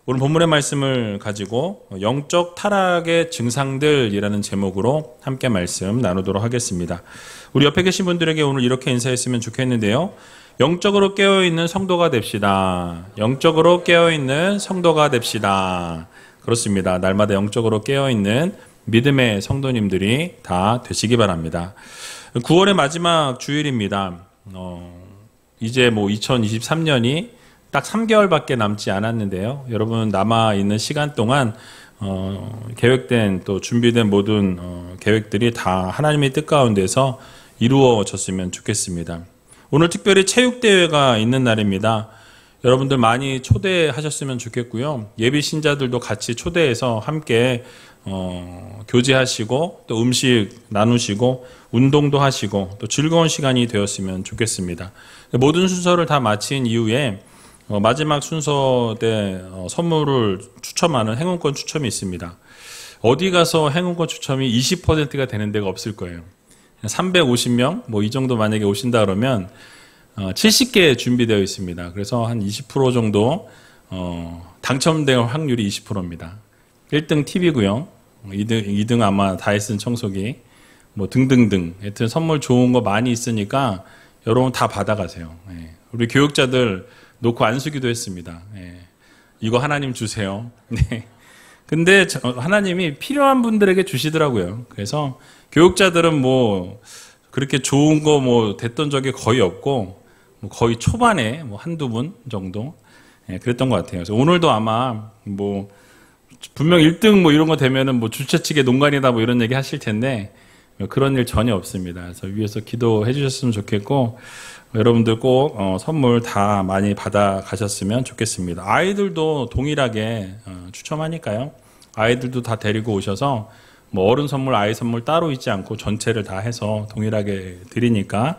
오늘 본문의 말씀을 가지고 영적 타락의 증상들이라는 제목으로 함께 말씀 나누도록 하겠습니다. 우리 옆에 계신 분들에게 오늘 이렇게 인사했으면 좋겠는데요. 영적으로 깨어있는 성도가 됩시다. 영적으로 깨어있는 성도가 됩시다. 그렇습니다. 날마다 영적으로 깨어있는 믿음의 성도님들이 다 되시기 바랍니다. 9월의 마지막 주일입니다. 이제 2023년이 딱 3개월밖에 남지 않았는데요. 여러분 남아있는 시간 동안 계획된 또 준비된 모든 계획들이 다 하나님의 뜻 가운데서 이루어졌으면 좋겠습니다. 오늘 특별히 체육대회가 있는 날입니다. 여러분들 많이 초대하셨으면 좋겠고요. 예비 신자들도 같이 초대해서 함께 교제하시고 또 음식 나누시고 운동도 하시고 또 즐거운 시간이 되었으면 좋겠습니다. 모든 순서를 다 마친 이후에 마지막 순서 때 선물을 추첨하는 행운권 추첨이 있습니다. 어디 가서 행운권 추첨이 20%가 되는 데가 없을 거예요. 350명 이 정도 만약에 오신다 그러면 70개 준비되어 있습니다. 그래서 한 20% 정도 당첨될 확률이 20%입니다. 1등 TV고요. 2등 아마 다이슨 청소기 등등등. 하여튼 선물 좋은 거 많이 있으니까 여러분 다 받아가세요. 우리 교육자들 놓고 안수기도 했습니다. 이거 하나님 주세요. 네. 근데 하나님이 필요한 분들에게 주시더라고요. 그래서 교육자들은 그렇게 좋은 거 됐던 적이 거의 없고 거의 초반에 한두 분 정도 그랬던 것 같아요. 그래서 오늘도 아마 분명 1등 이런 거 되면은 주최 측의 농간이다 이런 얘기 하실 텐데 그런 일 전혀 없습니다. 그래서 위에서 기도해 주셨으면 좋겠고 여러분들 꼭 선물 다 많이 받아 가셨으면 좋겠습니다. 아이들도 동일하게 추첨하니까요. 아이들도 다 데리고 오셔서 어른 선물, 아이 선물 따로 있지 않고 전체를 다 해서 동일하게 드리니까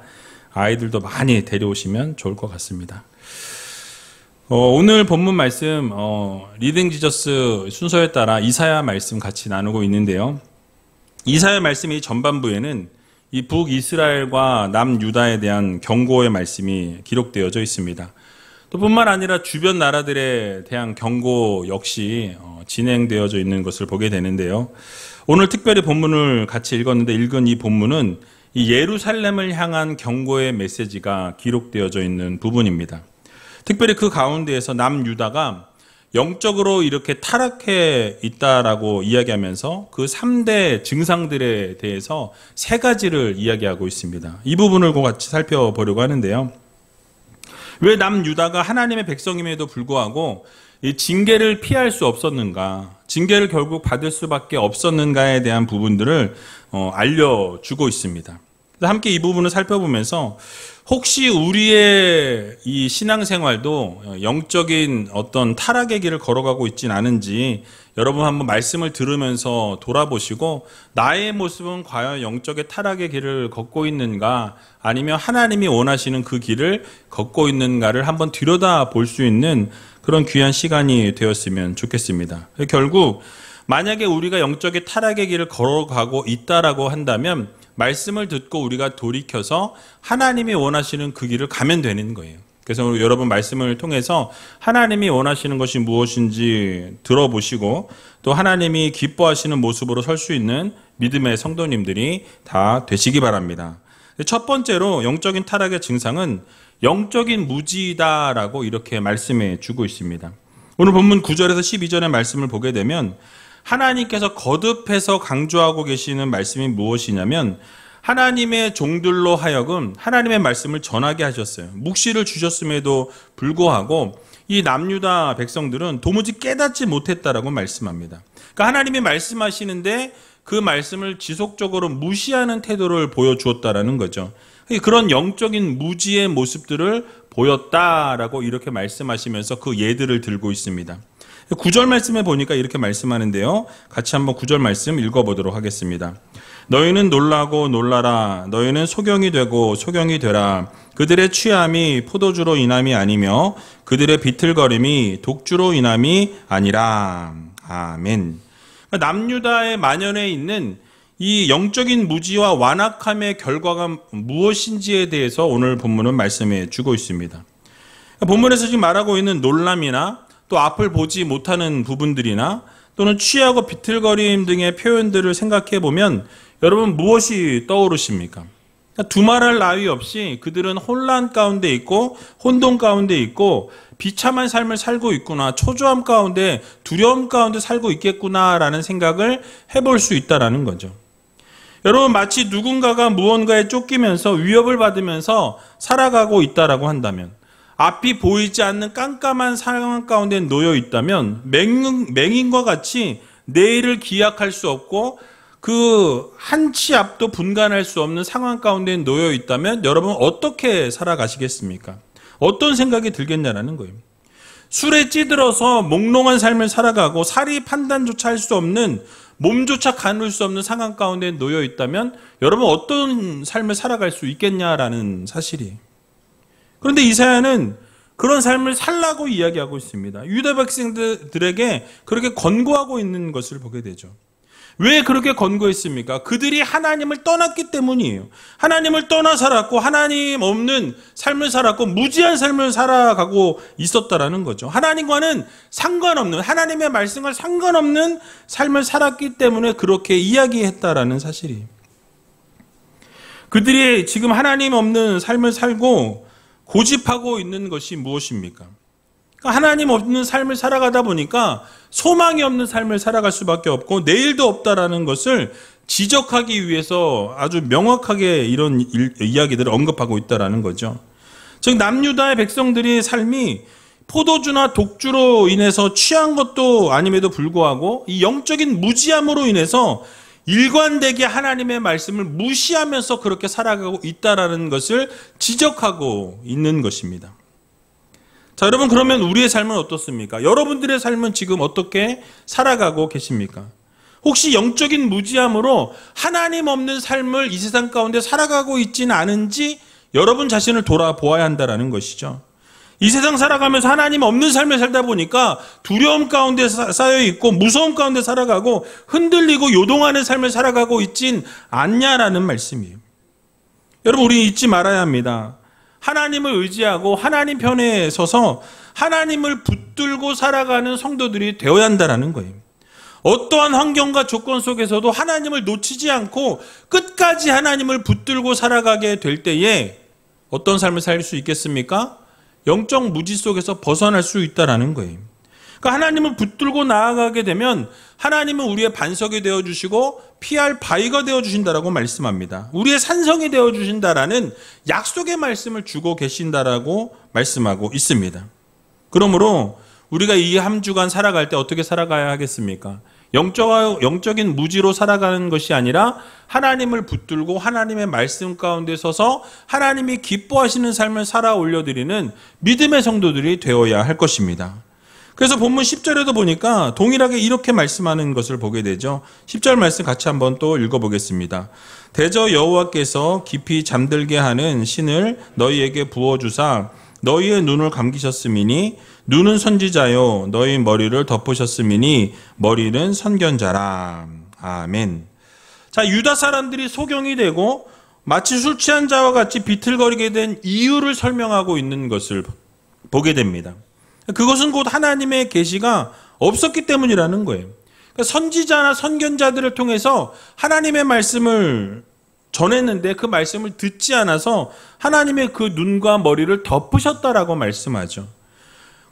아이들도 많이 데려오시면 좋을 것 같습니다. 오늘 본문 말씀 리딩 지저스 순서에 따라 이사야 말씀 같이 나누고 있는데요. 이사야 말씀이 전반부에는 이 북이스라엘과 남유다에 대한 경고의 말씀이 기록되어져 있습니다. 또 뿐만 아니라 주변 나라들에 대한 경고 역시 진행되어져 있는 것을 보게 되는데요. 오늘 특별히 본문을 같이 읽었는데 읽은 이 본문은 이 예루살렘을 향한 경고의 메시지가 기록되어져 있는 부분입니다. 특별히 그 가운데에서 남유다가 영적으로 이렇게 타락해 있다라고 이야기하면서 그 3대 증상들에 대해서 3가지를 이야기하고 있습니다. 이 부분을 같이 살펴보려고 하는데요. 왜 남유다가 하나님의 백성임에도 불구하고 이 징계를 피할 수 없었는가, 징계를 결국 받을 수밖에 없었는가에 대한 부분들을 알려주고 있습니다. 함께 이 부분을 살펴보면서 혹시 우리의 이 신앙생활도 영적인 어떤 타락의 길을 걸어가고 있진 않은지 여러분 한번 말씀을 들으면서 돌아보시고 나의 모습은 과연 영적의 타락의 길을 걷고 있는가 아니면 하나님이 원하시는 그 길을 걷고 있는가를 한번 들여다볼 수 있는 그런 귀한 시간이 되었으면 좋겠습니다. 결국 만약에 우리가 영적의 타락의 길을 걸어가고 있다라고 한다면 말씀을 듣고 우리가 돌이켜서 하나님이 원하시는 그 길을 가면 되는 거예요. 그래서 여러분 말씀을 통해서 하나님이 원하시는 것이 무엇인지 들어보시고 또 하나님이 기뻐하시는 모습으로 설 수 있는 믿음의 성도님들이 다 되시기 바랍니다. 첫 번째로 영적인 타락의 증상은 영적인 무지다라고 이렇게 말씀해 주고 있습니다. 오늘 본문 9절에서 12절의 말씀을 보게 되면 하나님께서 거듭해서 강조하고 계시는 말씀이 무엇이냐면 하나님의 종들로 하여금 하나님의 말씀을 전하게 하셨어요. 묵시를 주셨음에도 불구하고 이 남유다 백성들은 도무지 깨닫지 못했다라고 말씀합니다. 그러니까 하나님이 말씀하시는데 그 말씀을 지속적으로 무시하는 태도를 보여주었다라는 거죠. 그런 영적인 무지의 모습들을 보였다라고 이렇게 말씀하시면서 그 예들을 들고 있습니다. 9절 말씀에 보니까 이렇게 말씀하는데요. 같이 한번 9절 말씀 읽어보도록 하겠습니다. 너희는 놀라고 놀라라. 너희는 소경이 되고 소경이 되라. 그들의 취함이 포도주로 인함이 아니며 그들의 비틀거림이 독주로 인함이 아니라. 아멘. 남유다의 만연해 있는 이 영적인 무지와 완악함의 결과가 무엇인지에 대해서 오늘 본문은 말씀해 주고 있습니다. 본문에서 지금 말하고 있는 놀람이나 또 앞을 보지 못하는 부분들이나 또는 취하고 비틀거림 등의 표현들을 생각해 보면 여러분 무엇이 떠오르십니까? 두말할 나위 없이 그들은 혼란 가운데 있고 혼돈 가운데 있고 비참한 삶을 살고 있구나, 초조함 가운데 두려움 가운데 살고 있겠구나라는 생각을 해볼 수 있다라는 거죠. 여러분 마치 누군가가 무언가에 쫓기면서 위협을 받으면서 살아가고 있다라고 한다면, 앞이 보이지 않는 깜깜한 상황 가운데 놓여 있다면 맹인과 같이 내일을 기약할 수 없고 그 한 치 앞도 분간할 수 없는 상황 가운데 놓여 있다면 여러분 어떻게 살아가시겠습니까? 어떤 생각이 들겠냐라는 거예요. 술에 찌들어서 몽롱한 삶을 살아가고 사리 판단조차 할 수 없는, 몸조차 가눌 수 없는 상황 가운데 놓여 있다면 여러분 어떤 삶을 살아갈 수 있겠냐라는 사실이에요. 그런데 이사야는 그런 삶을 살라고 이야기하고 있습니다. 유다 백성들에게 그렇게 권고하고 있는 것을 보게 되죠. 왜 그렇게 권고했습니까? 그들이 하나님을 떠났기 때문이에요. 하나님을 떠나 살았고 하나님 없는 삶을 살았고 무지한 삶을 살아가고 있었다라는 거죠. 하나님과는 상관없는, 하나님의 말씀과 상관없는 삶을 살았기 때문에 그렇게 이야기했다라는 사실이에요. 그들이 지금 하나님 없는 삶을 살고 고집하고 있는 것이 무엇입니까? 하나님 없는 삶을 살아가다 보니까 소망이 없는 삶을 살아갈 수밖에 없고 내일도 없다라는 것을 지적하기 위해서 아주 명확하게 이런 이야기들을 언급하고 있다라는 거죠. 즉 남유다의 백성들의 삶이 포도주나 독주로 인해서 취한 것도 아님에도 불구하고 이 영적인 무지함으로 인해서 일관되게 하나님의 말씀을 무시하면서 그렇게 살아가고 있다라는 것을 지적하고 있는 것입니다. 자, 여러분 그러면 우리의 삶은 어떻습니까? 여러분들의 삶은 지금 어떻게 살아가고 계십니까? 혹시 영적인 무지함으로 하나님 없는 삶을 이 세상 가운데 살아가고 있지는 않은지 여러분 자신을 돌아보아야 한다는 것이죠. 이 세상 살아가면서 하나님 없는 삶을 살다 보니까 두려움 가운데 쌓여있고 무서움 가운데 살아가고 흔들리고 요동하는 삶을 살아가고 있진 않냐라는 말씀이에요. 여러분 우리 잊지 말아야 합니다. 하나님을 의지하고 하나님 편에 서서 하나님을 붙들고 살아가는 성도들이 되어야 한다는 거예요. 어떠한 환경과 조건 속에서도 하나님을 놓치지 않고 끝까지 하나님을 붙들고 살아가게 될 때에 어떤 삶을 살 수 있겠습니까? 영적 무지 속에서 벗어날 수 있다는 거예요. 그러니까 하나님을 붙들고 나아가게 되면 하나님은 우리의 반석이 되어주시고 피할 바위가 되어주신다라고 말씀합니다. 우리의 산성이 되어주신다라는 약속의 말씀을 주고 계신다라고 말씀하고 있습니다. 그러므로 우리가 이 한 주간 살아갈 때 어떻게 살아가야 하겠습니까? 영적인 무지로 살아가는 것이 아니라 하나님을 붙들고 하나님의 말씀 가운데 서서 하나님이 기뻐하시는 삶을 살아 올려드리는 믿음의 성도들이 되어야 할 것입니다. 그래서 본문 10절에도 보니까 동일하게 이렇게 말씀하는 것을 보게 되죠. 10절 말씀 같이 한번 또 읽어보겠습니다. 대저 여호와께서 깊이 잠들게 하는 신을 너희에게 부어주사 너희의 눈을 감기셨음이니 눈은 선지자요 너희 머리를 덮으셨음이니 머리는 선견자라. 아멘. 자, 유다 사람들이 소경이 되고 마치 술 취한 자와 같이 비틀거리게 된 이유를 설명하고 있는 것을 보게 됩니다. 그것은 곧 하나님의 계시가 없었기 때문이라는 거예요. 그러니까 선지자나 선견자들을 통해서 하나님의 말씀을 전했는데 그 말씀을 듣지 않아서 하나님의 그 눈과 머리를 덮으셨다라고 말씀하죠.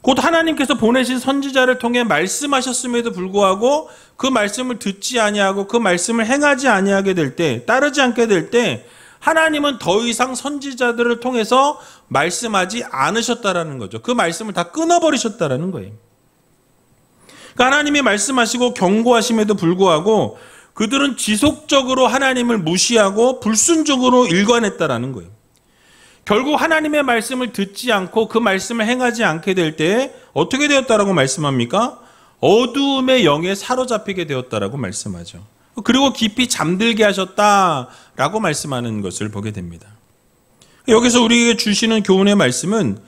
곧 하나님께서 보내신 선지자를 통해 말씀하셨음에도 불구하고 그 말씀을 듣지 아니하고 그 말씀을 행하지 아니하게 될 때, 따르지 않게 될 때 하나님은 더 이상 선지자들을 통해서 말씀하지 않으셨다라는 거죠. 그 말씀을 다 끊어버리셨다라는 거예요. 그러니까 하나님이 말씀하시고 경고하심에도 불구하고 그들은 지속적으로 하나님을 무시하고 불순종으로 일관했다라는 거예요. 결국 하나님의 말씀을 듣지 않고 그 말씀을 행하지 않게 될 때 어떻게 되었다라고 말씀합니까? 어두움의 영에 사로잡히게 되었다라고 말씀하죠. 그리고 깊이 잠들게 하셨다라고 말씀하는 것을 보게 됩니다. 여기서 우리에게 주시는 교훈의 말씀은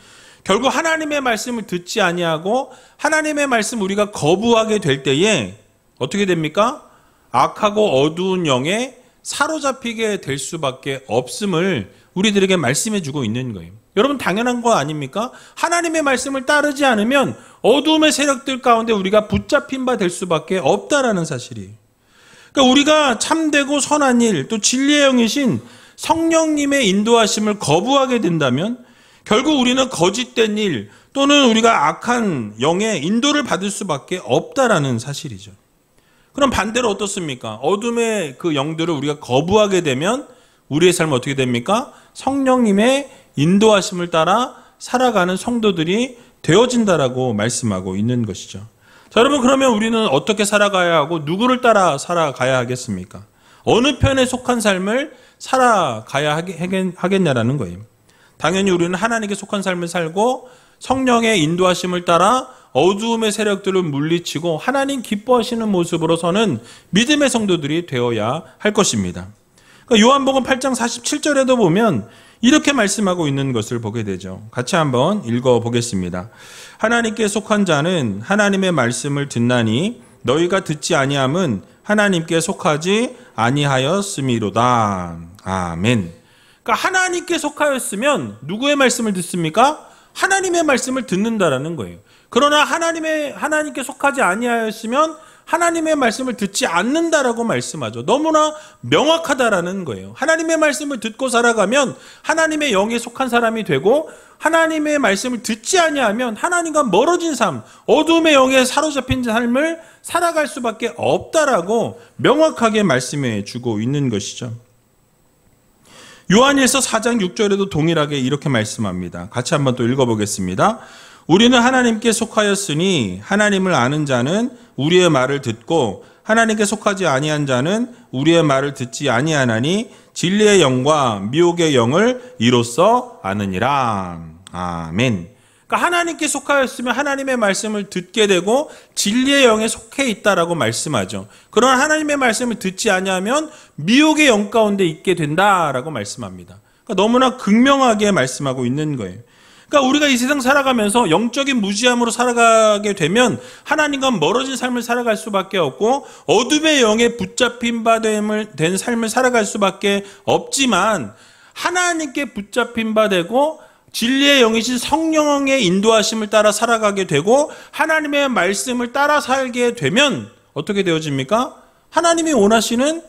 결국 하나님의 말씀을 듣지 아니하고 하나님의 말씀 우리가 거부하게 될 때에 어떻게 됩니까? 악하고 어두운 영에 사로잡히게 될 수밖에 없음을 우리들에게 말씀해 주고 있는 거예요. 여러분 당연한 거 아닙니까? 하나님의 말씀을 따르지 않으면 어두움의 세력들 가운데 우리가 붙잡힌 바 될 수밖에 없다라는 사실이에요. 그러니까 우리가 참되고 선한 일, 또 진리의 영이신 성령님의 인도하심을 거부하게 된다면 결국 우리는 거짓된 일 또는 우리가 악한 영의 인도를 받을 수밖에 없다라는 사실이죠. 그럼 반대로 어떻습니까? 어둠의 그 영들을 우리가 거부하게 되면 우리의 삶은 어떻게 됩니까? 성령님의 인도하심을 따라 살아가는 성도들이 되어진다라고 말씀하고 있는 것이죠. 자, 여러분, 그러면 우리는 어떻게 살아가야 하고 누구를 따라 살아가야 하겠습니까? 어느 편에 속한 삶을 살아가야 하겠냐라는 거예요. 당연히 우리는 하나님께 속한 삶을 살고 성령의 인도하심을 따라 어두움의 세력들을 물리치고 하나님 기뻐하시는 모습으로 서는 믿음의 성도들이 되어야 할 것입니다. 그러니까 요한복음 8장 47절에도 보면 이렇게 말씀하고 있는 것을 보게 되죠. 같이 한번 읽어보겠습니다. 하나님께 속한 자는 하나님의 말씀을 듣나니 너희가 듣지 아니함은 하나님께 속하지 아니하였음이로다. 아멘. 그러니까 하나님께 속하였으면 누구의 말씀을 듣습니까? 하나님의 말씀을 듣는다라는 거예요. 그러나 하나님께 속하지 아니하였으면 하나님의 말씀을 듣지 않는다라고 말씀하죠. 너무나 명확하다라는 거예요. 하나님의 말씀을 듣고 살아가면 하나님의 영에 속한 사람이 되고 하나님의 말씀을 듣지 아니하면 하나님과 멀어진 삶, 어둠의 영에 사로잡힌 삶을 살아갈 수밖에 없다라고 명확하게 말씀해 주고 있는 것이죠. 요한일서 4장 6절에도 동일하게 이렇게 말씀합니다. 같이 한번 또 읽어보겠습니다. 우리는 하나님께 속하였으니 하나님을 아는 자는 우리의 말을 듣고 하나님께 속하지 아니한 자는 우리의 말을 듣지 아니하나니 진리의 영과 미혹의 영을 이로써 아느니라. 아멘. 그러니까 하나님께 속하였으면 하나님의 말씀을 듣게 되고 진리의 영에 속해 있다라고 말씀하죠. 그러나 하나님의 말씀을 듣지 아니하면 미혹의 영 가운데 있게 된다라고 말씀합니다. 그러니까 너무나 극명하게 말씀하고 있는 거예요. 그러니까 우리가 이 세상 살아가면서 영적인 무지함으로 살아가게 되면 하나님과 멀어진 삶을 살아갈 수밖에 없고 어둠의 영에 붙잡힌 바 된 삶을 살아갈 수밖에 없지만 하나님께 붙잡힌 바 되고 진리의 영이신 성령의 인도하심을 따라 살아가게 되고 하나님의 말씀을 따라 살게 되면 어떻게 되어집니까? 하나님이 원하시는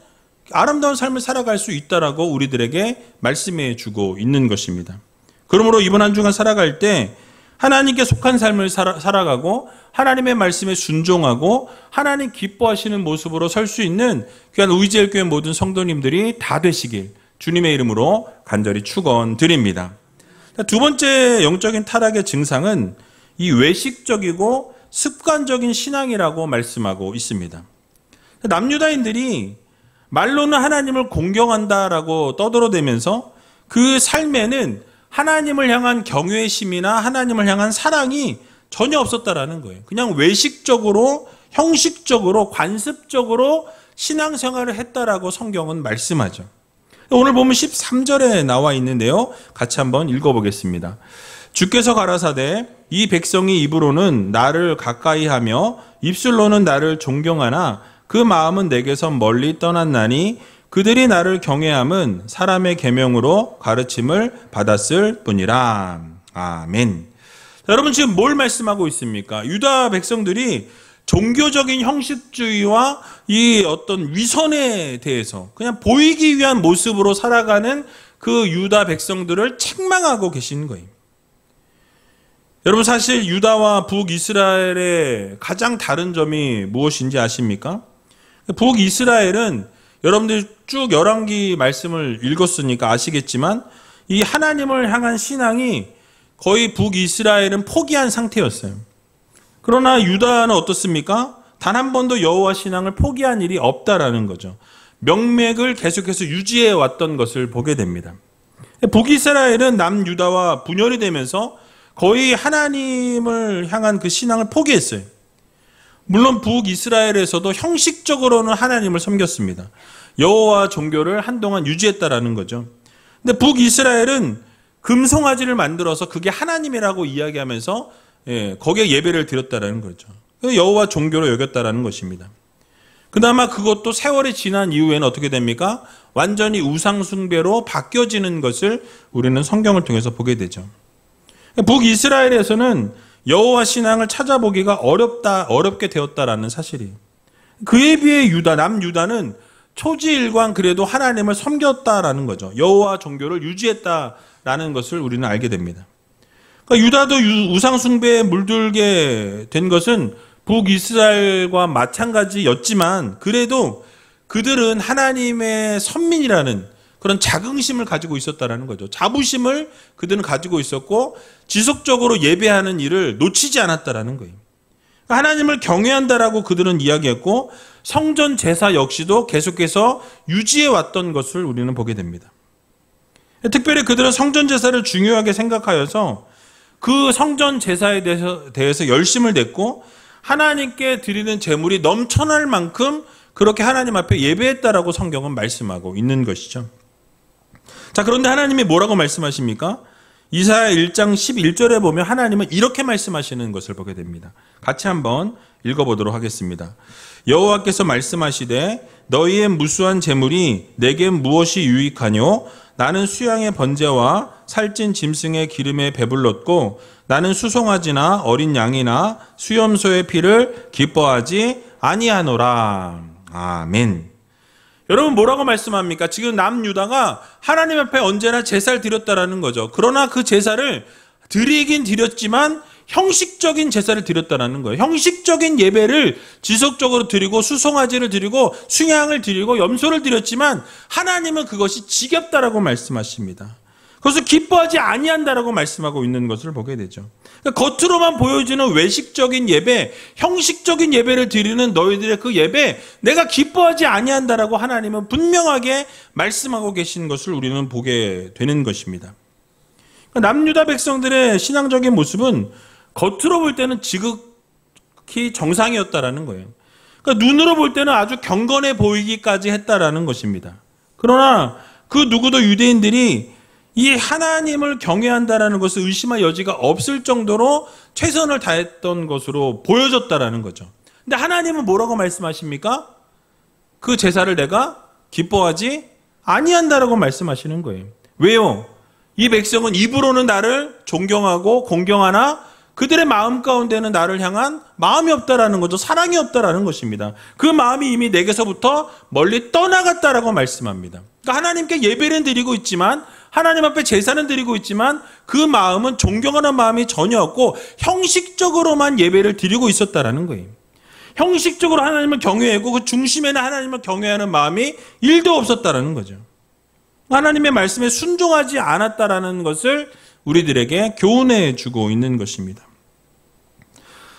아름다운 삶을 살아갈 수 있다라고 우리들에게 말씀해 주고 있는 것입니다. 그러므로 이번 한 주간 살아갈 때 하나님께 속한 삶을 살아가고 하나님의 말씀에 순종하고 하나님 기뻐하시는 모습으로 설 수 있는 귀한 우이제일교회 모든 성도님들이 다 되시길 주님의 이름으로 간절히 축원드립니다. 두 번째 영적인 타락의 증상은 이 외식적이고 습관적인 신앙이라고 말씀하고 있습니다. 남유다인들이 말로는 하나님을 공경한다라고 떠들어대면서 그 삶에는 하나님을 향한 경외심이나 하나님을 향한 사랑이 전혀 없었다라는 거예요. 그냥 외식적으로, 형식적으로, 관습적으로 신앙생활을 했다라고 성경은 말씀하죠. 오늘 보면 13절에 나와 있는데요. 같이 한번 읽어보겠습니다. 주께서 가라사대 이 백성이 입으로는 나를 가까이하며 입술로는 나를 존경하나 그 마음은 내게서 멀리 떠났나니 그들이 나를 경외함은 사람의 계명으로 가르침을 받았을 뿐이라. 아멘. 자, 여러분 지금 뭘 말씀하고 있습니까? 유다 백성들이 종교적인 형식주의와 이 어떤 위선에 대해서 그냥 보이기 위한 모습으로 살아가는 그 유다 백성들을 책망하고 계신 거예요. 여러분 사실 유다와 북이스라엘의 가장 다른 점이 무엇인지 아십니까? 북이스라엘은 여러분들 쭉 열왕기 말씀을 읽었으니까 아시겠지만 이 하나님을 향한 신앙이 거의 북이스라엘은 포기한 상태였어요. 그러나 유다는 어떻습니까? 단 한 번도 여호와 신앙을 포기한 일이 없다라는 거죠. 명맥을 계속해서 유지해 왔던 것을 보게 됩니다. 북이스라엘은 남유다와 분열이 되면서 거의 하나님을 향한 그 신앙을 포기했어요. 물론 북이스라엘에서도 형식적으로는 하나님을 섬겼습니다. 여호와 종교를 한동안 유지했다라는 거죠. 근데 북이스라엘은 금송아지를 만들어서 그게 하나님이라고 이야기하면서 거기에 예배를 드렸다라는 거죠. 여호와 종교로 여겼다라는 것입니다. 그나마 그것도 세월이 지난 이후에는 어떻게 됩니까? 완전히 우상숭배로 바뀌어지는 것을 우리는 성경을 통해서 보게 되죠. 북이스라엘에서는 여호와 신앙을 찾아보기가 어렵게 되었다라는 사실이. 그에 비해 남유다는 초지일관 그래도 하나님을 섬겼다라는 거죠. 여호와 종교를 유지했다라는 것을 우리는 알게 됩니다. 그러니까 유다도 우상숭배에 물들게 된 것은 북이스라엘과 마찬가지였지만 그래도 그들은 하나님의 선민이라는 그런 자긍심을 가지고 있었다라는 거죠. 자부심을 그들은 가지고 있었고 지속적으로 예배하는 일을 놓치지 않았다라는 거예요. 하나님을 경외한다라고 그들은 이야기했고 성전 제사 역시도 계속해서 유지해 왔던 것을 우리는 보게 됩니다. 특별히 그들은 성전 제사를 중요하게 생각하여서 그 성전 제사에 대해서 열심을 냈고 하나님께 드리는 제물이 넘쳐날 만큼 그렇게 하나님 앞에 예배했다라고 성경은 말씀하고 있는 것이죠. 자, 그런데 하나님이 뭐라고 말씀하십니까? 이사야 1장 11절에 보면 하나님은 이렇게 말씀하시는 것을 보게 됩니다. 같이 한번 읽어보도록 하겠습니다. 여호와께서 말씀하시되 너희의 무수한 재물이 내겐 무엇이 유익하뇨? 나는 수양의 번제와 살찐 짐승의 기름에 배불렀고 나는 수송아지나 어린 양이나 수염소의 피를 기뻐하지 아니하노라. 아멘. 여러분 뭐라고 말씀합니까? 지금 남유다가 하나님 앞에 언제나 제사를 드렸다라는 거죠. 그러나 그 제사를 드리긴 드렸지만 형식적인 제사를 드렸다라는 거예요. 형식적인 예배를 지속적으로 드리고 수송아지를 드리고 순양을 드리고 염소를 드렸지만 하나님은 그것이 지겹다라고 말씀하십니다. 그것을 기뻐하지 아니한다라고 말씀하고 있는 것을 보게 되죠. 그러니까 겉으로만 보여지는 외식적인 예배, 형식적인 예배를 드리는 너희들의 그 예배, 내가 기뻐하지 아니한다라고 하나님은 분명하게 말씀하고 계신 것을 우리는 보게 되는 것입니다. 그러니까 남유다 백성들의 신앙적인 모습은 겉으로 볼 때는 지극히 정상이었다라는 거예요. 그러니까 눈으로 볼 때는 아주 경건해 보이기까지 했다라는 것입니다. 그러나 그 누구도 유대인들이 이 하나님을 경외한다라는 것을 의심할 여지가 없을 정도로 최선을 다했던 것으로 보여졌다라는 거죠. 근데 하나님은 뭐라고 말씀하십니까? 그 제사를 내가 기뻐하지 아니한다라고 말씀하시는 거예요. 왜요? 이 백성은 입으로는 나를 존경하고 공경하나 그들의 마음 가운데는 나를 향한 마음이 없다라는 거죠. 사랑이 없다라는 것입니다. 그 마음이 이미 내게서부터 멀리 떠나갔다라고 말씀합니다. 그러니까 하나님께 예배는 드리고 있지만 하나님 앞에 제사는 드리고 있지만 그 마음은 존경하는 마음이 전혀 없고 형식적으로만 예배를 드리고 있었다라는 거예요. 형식적으로 하나님을 경외하고 그 중심에는 하나님을 경외하는 마음이 1도 없었다라는 거죠. 하나님의 말씀에 순종하지 않았다라는 것을 우리들에게 교훈해 주고 있는 것입니다.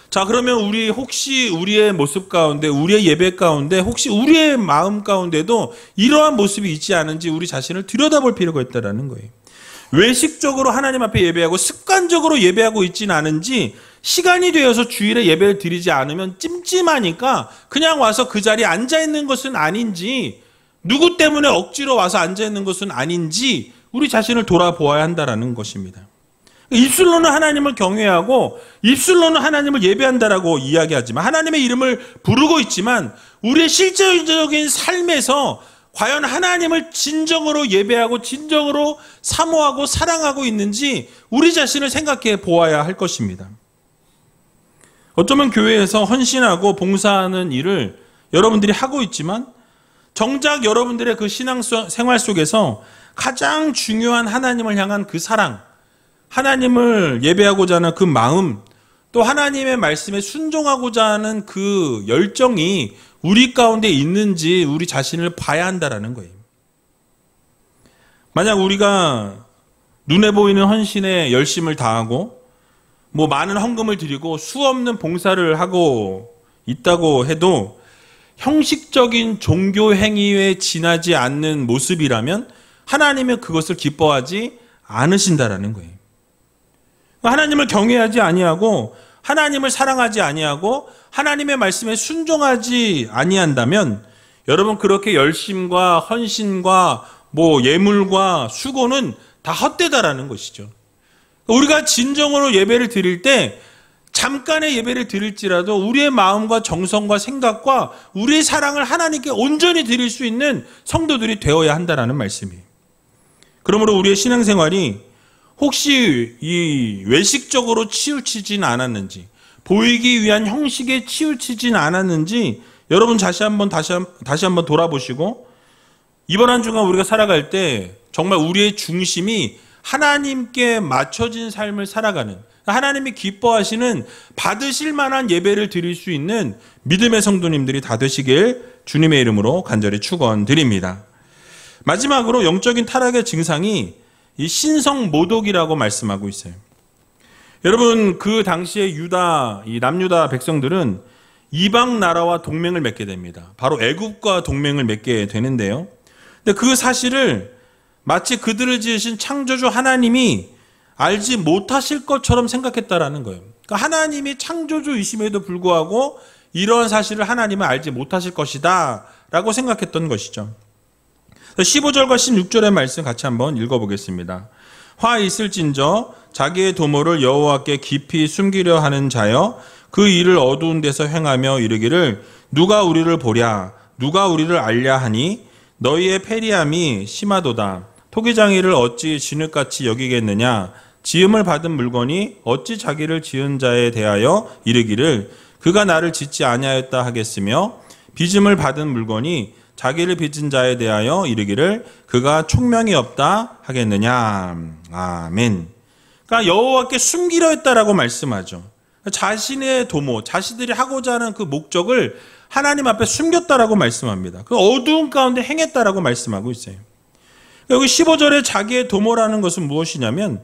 자, 그러면 우리 혹시 우리의 모습 가운데, 우리의 예배 가운데, 혹시 우리의 마음 가운데도 이러한 모습이 있지 않은지 우리 자신을 들여다볼 필요가 있다는 거예요. 외식적으로 하나님 앞에 예배하고 습관적으로 예배하고 있지는 않은지 시간이 되어서 주일에 예배를 드리지 않으면 찜찜하니까 그냥 와서 그 자리에 앉아있는 것은 아닌지, 누구 때문에 억지로 와서 앉아있는 것은 아닌지 우리 자신을 돌아보아야 한다는 것입니다. 입술로는 하나님을 경외하고 입술로는 하나님을 예배한다라고 이야기하지만 하나님의 이름을 부르고 있지만 우리의 실제적인 삶에서 과연 하나님을 진정으로 예배하고 진정으로 사모하고 사랑하고 있는지 우리 자신을 생각해 보아야 할 것입니다. 어쩌면 교회에서 헌신하고 봉사하는 일을 여러분들이 하고 있지만 정작 여러분들의 그 신앙생활 속에서 가장 중요한 하나님을 향한 그 사랑, 하나님을 예배하고자 하는 그 마음, 또 하나님의 말씀에 순종하고자 하는 그 열정이 우리 가운데 있는지 우리 자신을 봐야 한다는 거예요. 만약 우리가 눈에 보이는 헌신에 열심을 다하고 많은 헌금을 드리고 수없는 봉사를 하고 있다고 해도 형식적인 종교 행위에 지나지 않는 모습이라면 하나님은 그것을 기뻐하지 않으신다라는 거예요. 하나님을 경외하지 아니하고 하나님을 사랑하지 아니하고 하나님의 말씀에 순종하지 아니한다면 여러분 그렇게 열심과 헌신과 예물과 수고는 다 헛되다라는 것이죠. 우리가 진정으로 예배를 드릴 때 잠깐의 예배를 드릴지라도 우리의 마음과 정성과 생각과 우리의 사랑을 하나님께 온전히 드릴 수 있는 성도들이 되어야 한다는 말씀이에요. 그러므로 우리의 신앙생활이 혹시 이 외식적으로 치우치진 않았는지, 보이기 위한 형식에 치우치진 않았는지 여러분 다시 한번 돌아보시고 이번 한 주간 우리가 살아갈 때 정말 우리의 중심이 하나님께 맞춰진 삶을 살아가는, 하나님이 기뻐하시는 받으실 만한 예배를 드릴 수 있는 믿음의 성도님들이 다 되시길 주님의 이름으로 간절히 축원드립니다. 마지막으로 영적인 타락의 증상이 이 신성모독이라고 말씀하고 있어요. 여러분, 그 당시에 이 남유다 백성들은 이방 나라와 동맹을 맺게 됩니다. 바로 애굽과 동맹을 맺게 되는데요. 근데 그 사실을 마치 그들을 지으신 창조주 하나님이 알지 못하실 것처럼 생각했다라는 거예요. 그러니까 하나님이 창조주이심에도 불구하고 이러한 사실을 하나님은 알지 못하실 것이다 라고 생각했던 것이죠. 15절과 16절의 말씀 같이 한번 읽어보겠습니다. 화 있을진저 자기의 도모를 여호와께 깊이 숨기려 하는 자여 그 일을 어두운 데서 행하며 이르기를 누가 우리를 보랴 누가 우리를 알랴 하니 너희의 패리함이 심하도다. 토기장이를 어찌 진흙같이 여기겠느냐. 지음을 받은 물건이 어찌 자기를 지은 자에 대하여 이르기를 그가 나를 짓지 아니하였다 하겠으며 빚음을 받은 물건이 자기를 빚은 자에 대하여 이르기를 그가 총명이 없다 하겠느냐. 아멘. 그러니까 여호와께 숨기려 했다라고 말씀하죠. 자신의 도모, 자신들이 하고자 하는 그 목적을 하나님 앞에 숨겼다라고 말씀합니다. 그 어두운 가운데 행했다라고 말씀하고 있어요. 여기 15절에 자기의 도모라는 것은 무엇이냐면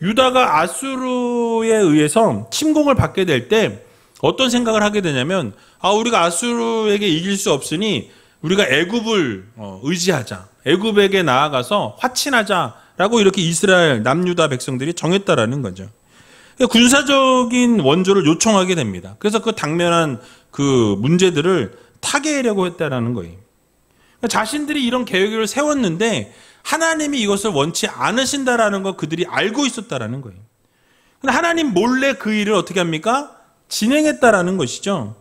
유다가 아수르에 의해서 침공을 받게 될 때 어떤 생각을 하게 되냐면 우리가 아수르에게 이길 수 없으니 우리가 애굽을 의지하자. 애굽에게 나아가서 화친하자라고 이렇게 이스라엘 남유다 백성들이 정했다라는 거죠. 군사적인 원조를 요청하게 됩니다. 그래서 그 당면한 그 문제들을 타개하려고 했다라는 거예요. 자신들이 이런 계획을 세웠는데 하나님이 이것을 원치 않으신다라는 걸 그들이 알고 있었다라는 거예요. 근데 하나님 몰래 그 일을 어떻게 합니까? 진행했다라는 것이죠.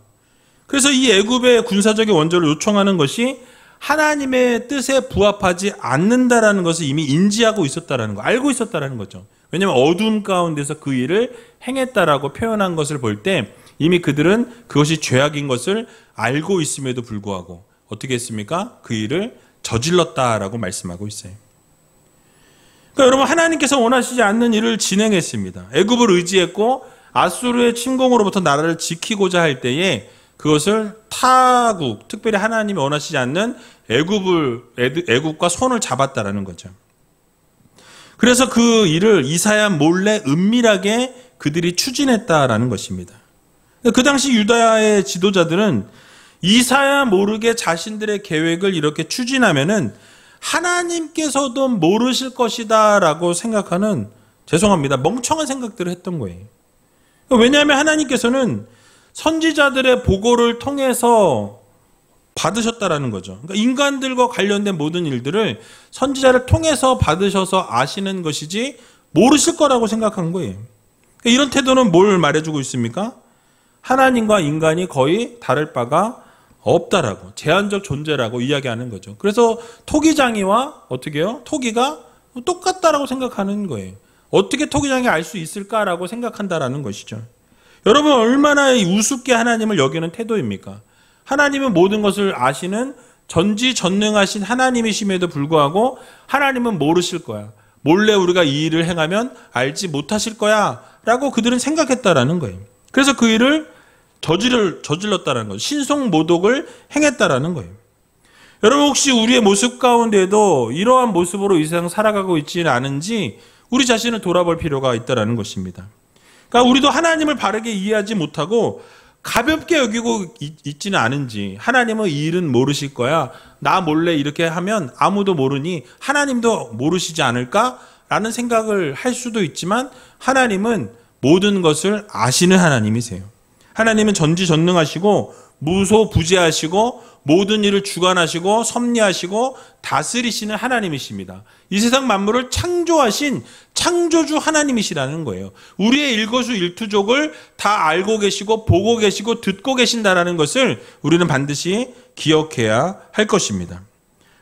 그래서 이 애굽의 군사적인 원조를 요청하는 것이 하나님의 뜻에 부합하지 않는다라는 것을 이미 인지하고 있었다라는 거, 알고 있었다라는 거죠. 왜냐하면 어두움 가운데서 그 일을 행했다라고 표현한 것을 볼 때 이미 그들은 그것이 죄악인 것을 알고 있음에도 불구하고 어떻게 했습니까? 그 일을 저질렀다라고 말씀하고 있어요. 그러니까 여러분, 하나님께서 원하시지 않는 일을 진행했습니다. 애굽을 의지했고 아수르의 침공으로부터 나라를 지키고자 할 때에 그것을 타국, 특별히 하나님이 원하시지 않는 애굽과 손을 잡았다라는 거죠. 그래서 그 일을 이사야 몰래 은밀하게 그들이 추진했다라는 것입니다. 그 당시 유다의 지도자들은 이사야 모르게 자신들의 계획을 이렇게 추진하면은 하나님께서도 모르실 것이다라고 생각하는, 죄송합니다, 멍청한 생각들을 했던 거예요. 왜냐하면 하나님께서는 선지자들의 보고를 통해서 받으셨다라는 거죠. 그러니까 인간들과 관련된 모든 일들을 선지자를 통해서 받으셔서 아시는 것이지 모르실 거라고 생각한 거예요. 그러니까 이런 태도는 뭘 말해주고 있습니까? 하나님과 인간이 거의 다를 바가 없다라고, 제한적 존재라고 이야기하는 거죠. 그래서 토기장이와 어떻게 해요? 토기가 똑같다라고 생각하는 거예요. 어떻게 토기장이 알 수 있을까라고 생각한다라는 것이죠. 여러분, 얼마나 우습게 하나님을 여기는 태도입니까? 하나님은 모든 것을 아시는 전지전능하신 하나님이심에도 불구하고 하나님은 모르실 거야. 몰래 우리가 이 일을 행하면 알지 못하실 거야 라고 그들은 생각했다라는 거예요. 그래서 그 일을 저질렀다는 거죠. 신성모독을 행했다라는 거예요. 여러분, 혹시 우리의 모습 가운데도 이러한 모습으로 이 세상 살아가고 있지는 않은지 우리 자신을 돌아볼 필요가 있다라는 것입니다. 그러니까 우리도 하나님을 바르게 이해하지 못하고 가볍게 여기고 있지는 않은지, 하나님은 이 일은 모르실 거야, 나 몰래 이렇게 하면 아무도 모르니 하나님도 모르시지 않을까라는 생각을 할 수도 있지만 하나님은 모든 것을 아시는 하나님이세요. 하나님은 전지전능하시고 무소부재하시고 모든 일을 주관하시고 섭리하시고 다스리시는 하나님이십니다. 이 세상 만물을 창조하신 창조주 하나님이시라는 거예요. 우리의 일거수일투족을 다 알고 계시고 보고 계시고 듣고 계신다라는 것을 우리는 반드시 기억해야 할 것입니다.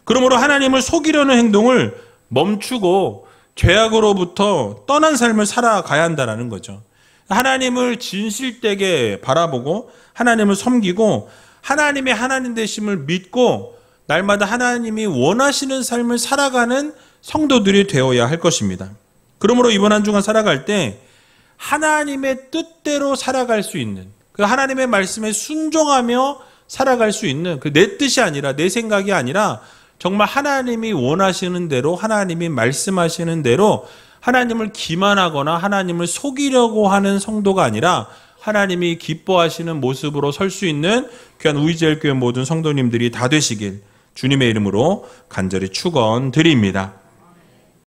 그러므로 하나님을 속이려는 행동을 멈추고 죄악으로부터 떠난 삶을 살아가야 한다는 거죠. 하나님을 진실되게 바라보고 하나님을 섬기고 하나님의 하나님 되심을 믿고 날마다 하나님이 원하시는 삶을 살아가는 성도들이 되어야 할 것입니다. 그러므로 이번 한 주간 살아갈 때 하나님의 뜻대로 살아갈 수 있는, 그 하나님의 말씀에 순종하며 살아갈 수 있는, 그 내 뜻이 아니라 내 생각이 아니라 정말 하나님이 원하시는 대로 하나님이 말씀하시는 대로 하나님을 기만하거나 하나님을 속이려고 하는 성도가 아니라 하나님이 기뻐하시는 모습으로 설 수 있는 귀한 우이제일교회 모든 성도님들이 다 되시길 주님의 이름으로 간절히 축원드립니다.